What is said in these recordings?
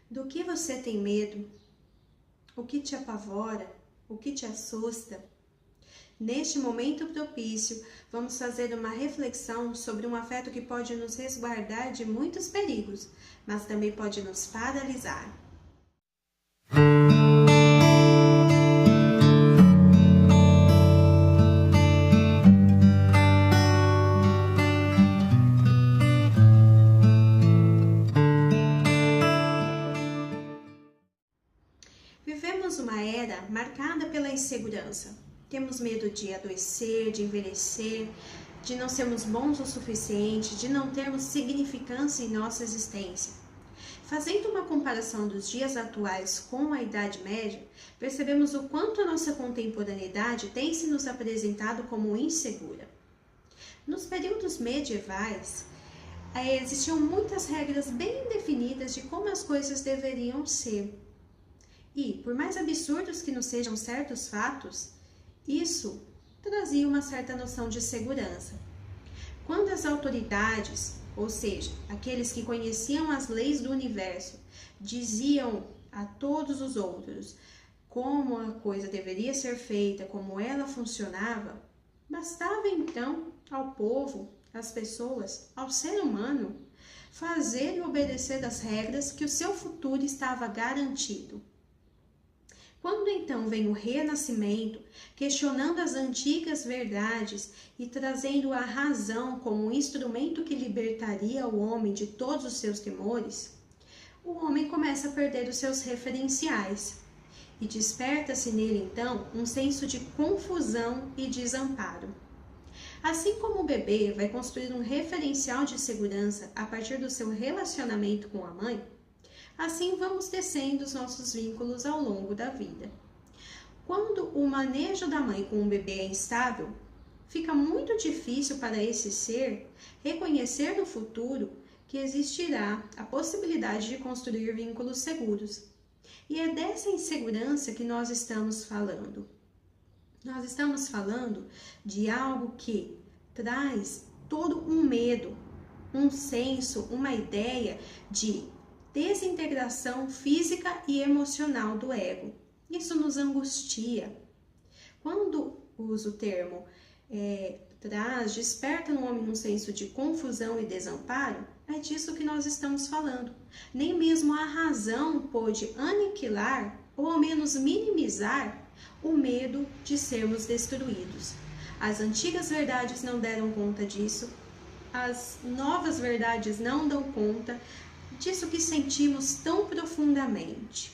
Do que você tem medo? O que te apavora? O que te assusta? Neste momento propício, vamos fazer uma reflexão sobre um afeto que pode nos resguardar de muitos perigos, mas também pode nos paralisar. Vivemos uma era marcada pela insegurança. Temos medo de adoecer, de envelhecer, de não sermos bons o suficiente, de não termos significância em nossa existência. Fazendo uma comparação dos dias atuais com a Idade Média, percebemos o quanto a nossa contemporaneidade tem se nos apresentado como insegura. Nos períodos medievais, existiam muitas regras bem definidas de como as coisas deveriam ser. E, por mais absurdos que nos sejam certos fatos, isso trazia uma certa noção de segurança. Quando as autoridades, ou seja, aqueles que conheciam as leis do universo, diziam a todos os outros como a coisa deveria ser feita, como ela funcionava, bastava então ao povo, às pessoas, ao ser humano, fazer e obedecer as regras que o seu futuro estava garantido. Quando então vem o renascimento, questionando as antigas verdades e trazendo a razão como um instrumento que libertaria o homem de todos os seus temores, o homem começa a perder os seus referenciais e desperta-se nele então um senso de confusão e desamparo. Assim como o bebê vai construir um referencial de segurança a partir do seu relacionamento com a mãe, assim vamos tecendo os nossos vínculos ao longo da vida. Quando o manejo da mãe com o bebê é instável, fica muito difícil para esse ser reconhecer no futuro que existirá a possibilidade de construir vínculos seguros. E é dessa insegurança que nós estamos falando. Nós estamos falando de algo que traz todo um medo, um senso, uma ideia de desintegração física e emocional do ego. Isso nos angustia. Quando uso o termo desperta no homem um senso de confusão e desamparo, é disso que nós estamos falando. Nem mesmo a razão pôde aniquilar ou ao menos minimizar o medo de sermos destruídos. As antigas verdades não deram conta disso, as novas verdades não dão conta disso que sentimos tão profundamente.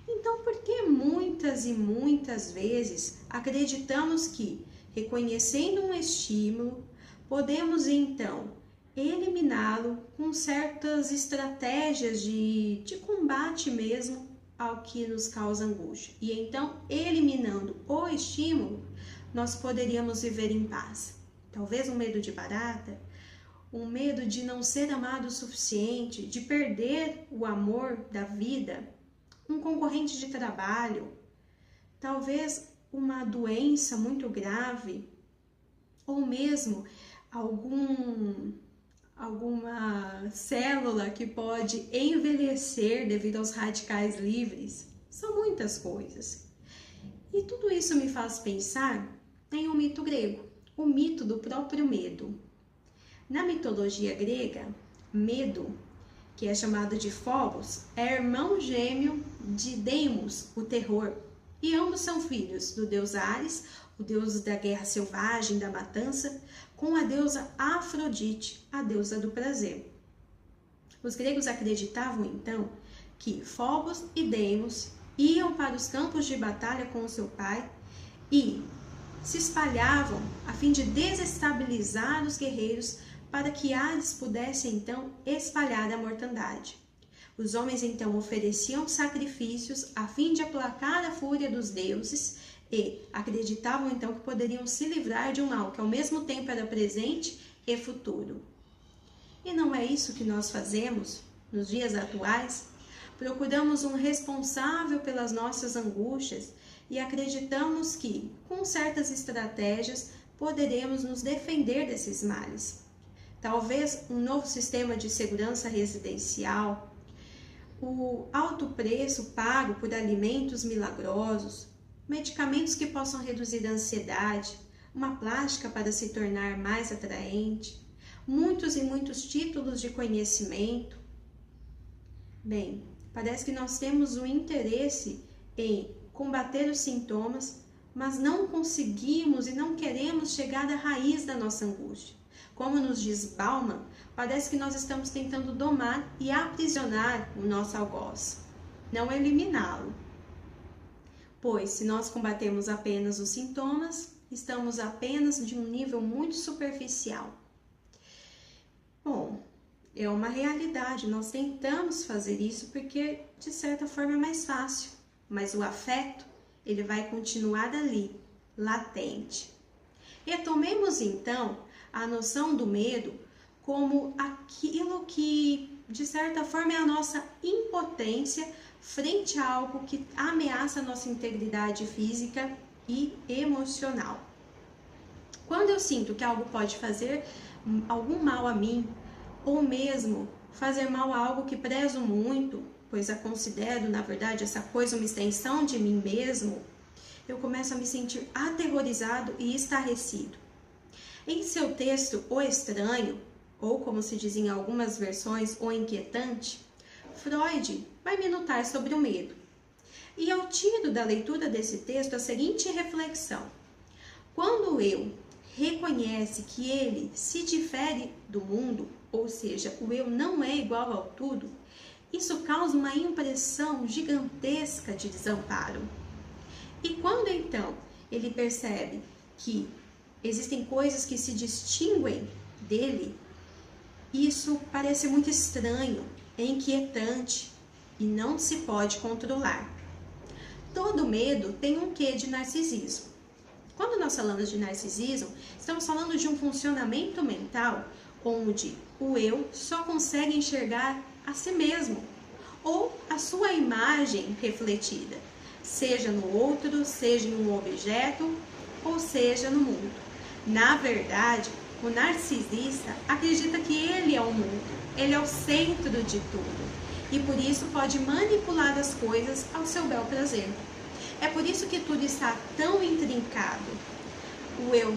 Então, por que muitas e muitas vezes acreditamos que, reconhecendo um estímulo, podemos então eliminá-lo com certas estratégias de combate mesmo ao que nos causa angústia? E então, eliminando o estímulo, nós poderíamos viver em paz. Talvez um medo de barata, um medo de não ser amado o suficiente, de perder o amor da vida, um concorrente de trabalho, talvez uma doença muito grave, ou mesmo alguma célula que pode envelhecer devido aos radicais livres. São muitas coisas. E tudo isso me faz pensar em um mito grego, o mito do próprio medo. Na mitologia grega, Medo, que é chamado de Phobos, é irmão gêmeo de Deimos, o terror, e ambos são filhos do deus Ares, o deus da guerra selvagem, da matança, com a deusa Afrodite, a deusa do prazer. Os gregos acreditavam então que Phobos e Deimos iam para os campos de batalha com o seu pai e se espalhavam a fim de desestabilizar os guerreiros para que Ares pudesse então espalhar a mortandade. Os homens então ofereciam sacrifícios a fim de aplacar a fúria dos deuses e acreditavam então que poderiam se livrar de um mal que ao mesmo tempo era presente e futuro. E não é isso que nós fazemos nos dias atuais? Procuramos um responsável pelas nossas angústias e acreditamos que, com certas estratégias, poderemos nos defender desses males. Talvez um novo sistema de segurança residencial, o alto preço pago por alimentos milagrosos, medicamentos que possam reduzir a ansiedade, uma plástica para se tornar mais atraente, muitos e muitos títulos de conhecimento. Bem, parece que nós temos um interesse em combater os sintomas, mas não conseguimos e não queremos chegar à raiz da nossa angústia. Como nos diz Bauman, parece que nós estamos tentando domar e aprisionar o nosso algoz, não eliminá-lo. Pois, se nós combatemos apenas os sintomas, estamos apenas de um nível muito superficial. Bom, é uma realidade, nós tentamos fazer isso porque, de certa forma, é mais fácil, mas o afeto, ele vai continuar ali, latente. Retomemos, então, a noção do medo como aquilo que, de certa forma, é a nossa impotência frente a algo que ameaça a nossa integridade física e emocional. Quando eu sinto que algo pode fazer algum mal a mim, ou mesmo fazer mal a algo que prezo muito, pois a considero, na verdade, essa coisa uma extensão de mim mesmo, eu começo a me sentir aterrorizado e estarrecido. Em seu texto, O Estranho, ou como se diz em algumas versões, O Inquietante, Freud vai minutar sobre o medo. E eu tiro da leitura desse texto a seguinte reflexão: quando o eu reconhece que ele se difere do mundo, ou seja, o eu não é igual ao tudo, isso causa uma impressão gigantesca de desamparo. E quando então ele percebe que existem coisas que se distinguem dele, isso parece muito estranho, é inquietante e não se pode controlar. Todo medo tem um quê de narcisismo. Quando nós falamos de narcisismo, estamos falando de um funcionamento mental onde o eu só consegue enxergar a si mesmo ou a sua imagem refletida, seja no outro, seja em um objeto ou seja no mundo. Na verdade, o narcisista acredita que ele é o mundo, ele é o centro de tudo e por isso pode manipular as coisas ao seu bel prazer. É por isso que tudo está tão intrincado. O eu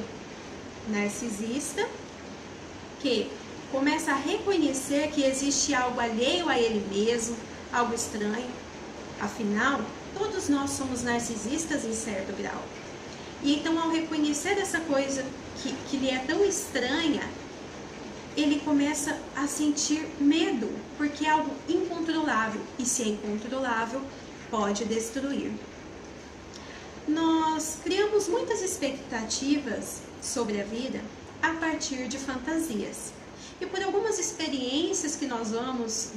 narcisista, que começa a reconhecer que existe algo alheio a ele mesmo, algo estranho. Afinal, todos nós somos narcisistas em certo grau. E então, ao reconhecer essa coisa que lhe é tão estranha, ele começa a sentir medo, porque é algo incontrolável. E se é incontrolável, pode destruir. Nós criamos muitas expectativas sobre a vida a partir de fantasias. E por algumas experiências que nós vamos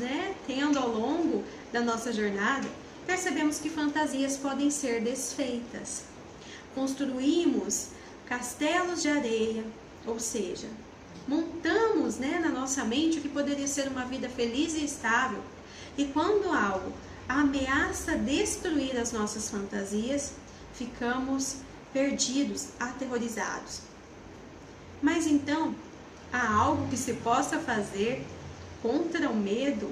tendo ao longo da nossa jornada, percebemos que fantasias podem ser desfeitas. Construímos castelos de areia, ou seja, montamos na nossa mente o que poderia ser uma vida feliz e estável. E quando algo ameaça destruir as nossas fantasias, ficamos perdidos, aterrorizados. Mas então, há algo que se possa fazer contra o medo?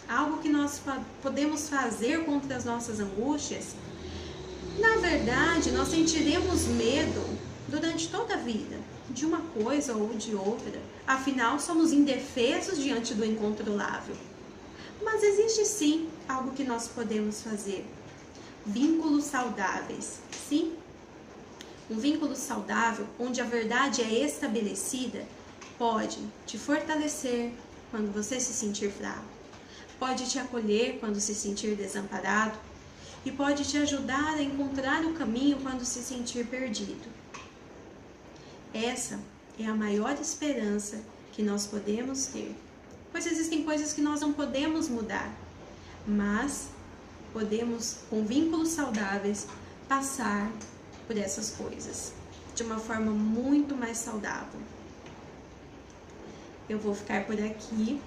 Algo que nós podemos fazer contra as nossas angústias? Na verdade, nós sentiremos medo durante toda a vida, de uma coisa ou de outra. Afinal, somos indefesos diante do incontrolável. Mas existe sim algo que nós podemos fazer. Vínculos saudáveis. Sim, um vínculo saudável, onde a verdade é estabelecida, pode te fortalecer quando você se sentir fraco, pode te acolher quando se sentir desamparado e pode te ajudar a encontrar o caminho quando se sentir perdido. Essa é a maior esperança que nós podemos ter, pois existem coisas que nós não podemos mudar, mas podemos, com vínculos saudáveis, passar por essas coisas de uma forma muito mais saudável. Eu vou ficar por aqui.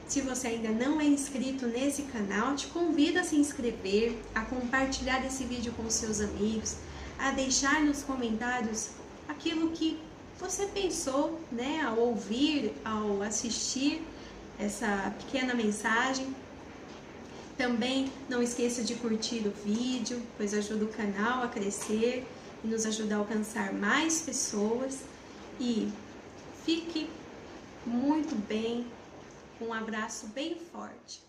Se você ainda não é inscrito nesse canal, te convido a se inscrever, a compartilhar esse vídeo com seus amigos, a deixar nos comentários aquilo que você pensou, ao ouvir, ao assistir essa pequena mensagem. Também não esqueça de curtir o vídeo, pois ajuda o canal a crescer e nos ajuda a alcançar mais pessoas. E fique muito bem, um abraço bem forte.